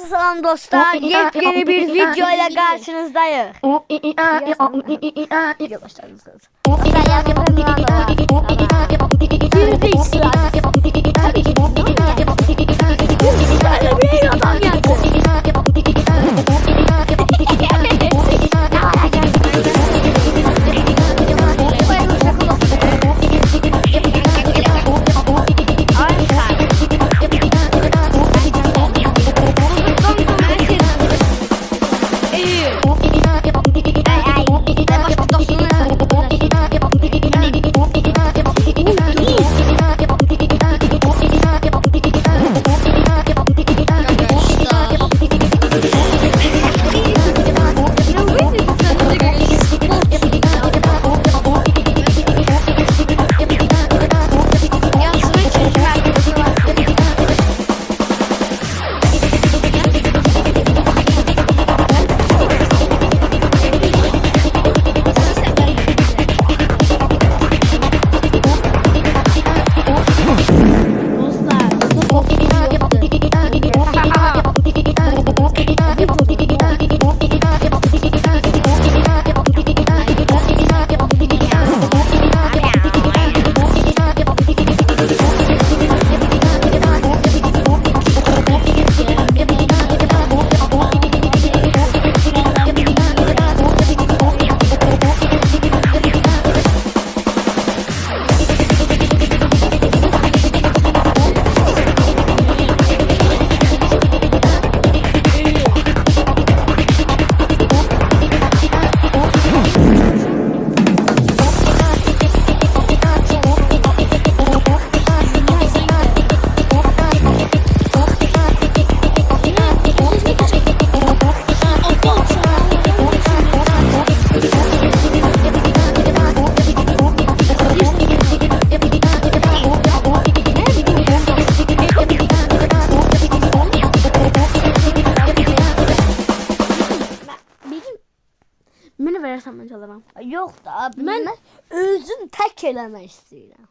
Selam dostlar, yepyeni bir video ile karşınızdayız. Məni verərsən mən çalaram. Yox da, mən özüm tək eləmək istəyirəm.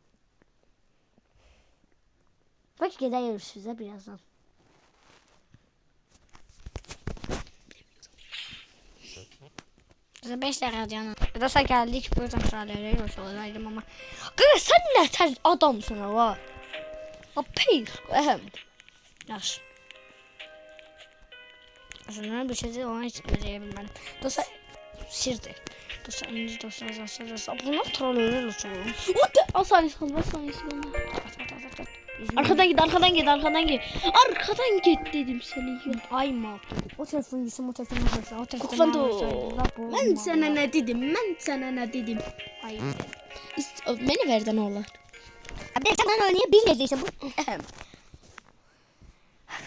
Bak gedəyirik sizə birazdan. Bizə 5 dəqiqə canım. Bir də sən gəldik, buradan şalələri yoxlayırdım amma. Qız sən nə təz adamsın ha? O peyk, Yaxşı. Aslında bir şey ona heç deyə bilmədim. Dostlar, sirdir. Dostlar, indi dostlar. Bu nə troll uçurum? O da asan insan. Arkadan git. Arkadan git dedim seni. Ay mal. O telefonu yesin, o telefonu yesin. O telefonu Kufanto. Mən sənə nə dedim? Ay. Məni verdən olar. Abi sən oynayabilirsən bu.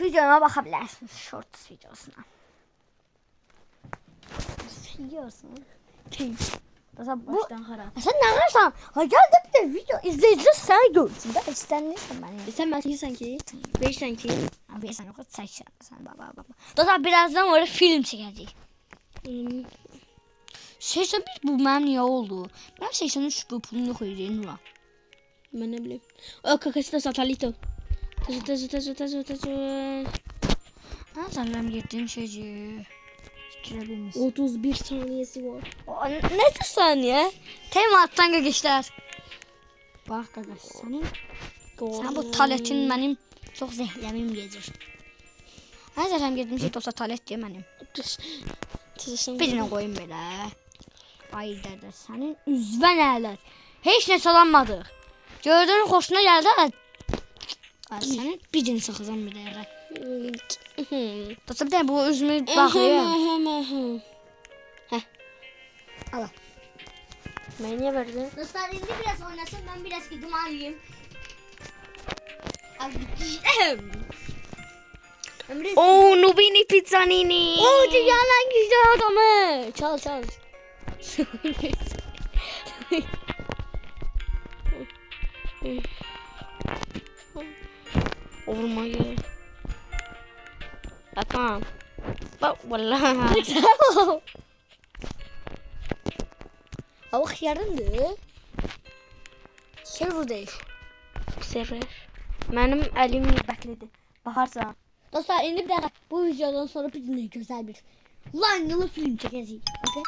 Videoma baxa bilərsiniz, shorts videosuna. Yiyorsun. Dostlar, bu Başdan xarab. Sən nə qarsan? Ha gəl də bir də video izləyicilər səni görsün də. İstənirsən məni. Sən mən yeyirsən ki, verirsən ki. Abi sən yox, çəksən baba. Dostlar, birazdan orada film çəkəcəyik. 81 bu mənim niyə oldu? Mən 83 bu pulum yox idi, Nura. Mən nə bilim. O kakası da satalito. Tezə. Ha, sənəm getdiyim şeyci. 31 saniyesi var. Ne saniye? Temattan geçler. Bak qardaş, sən bu talentin mənim çox zəhləmim gedir. Hər zərəm getmişik dosta talent deyə mənim. Birinə qoyum belə. Ay dədə, sənin üzvən ələt. Heç nə salanmadıq. Gördün, xoşuna gəldi. Sənin birini saxızam bir dəqiqə. Dosta bir dəqiqə bu üzümü baxıyım. Al. Mən niyə verdin? Dostlar, indi biraz oynasın, ben biraz gidip alayım. Oo, Nubini Pizzanini. O dünyanın en güzel adamı. Çal. Vurmayı. Bakam. Bak vallahi. Hava xiyarındır. Server değil. Server. Mənim əlim nibətlidir. Baxarsan. Dostlar indi bir dakika. Bu videodan sonra bizimle güzel bir Langlı film çekeceğiz. Okay?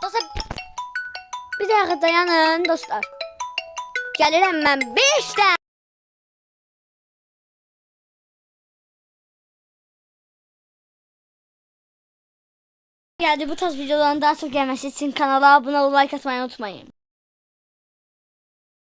Dostlar bir dakika dayanın dostlar. Gəlirəm mən 5 də. Geldi bu tarz videoların daha çok gelmesi için kanala abone ol, like atmayı unutmayın.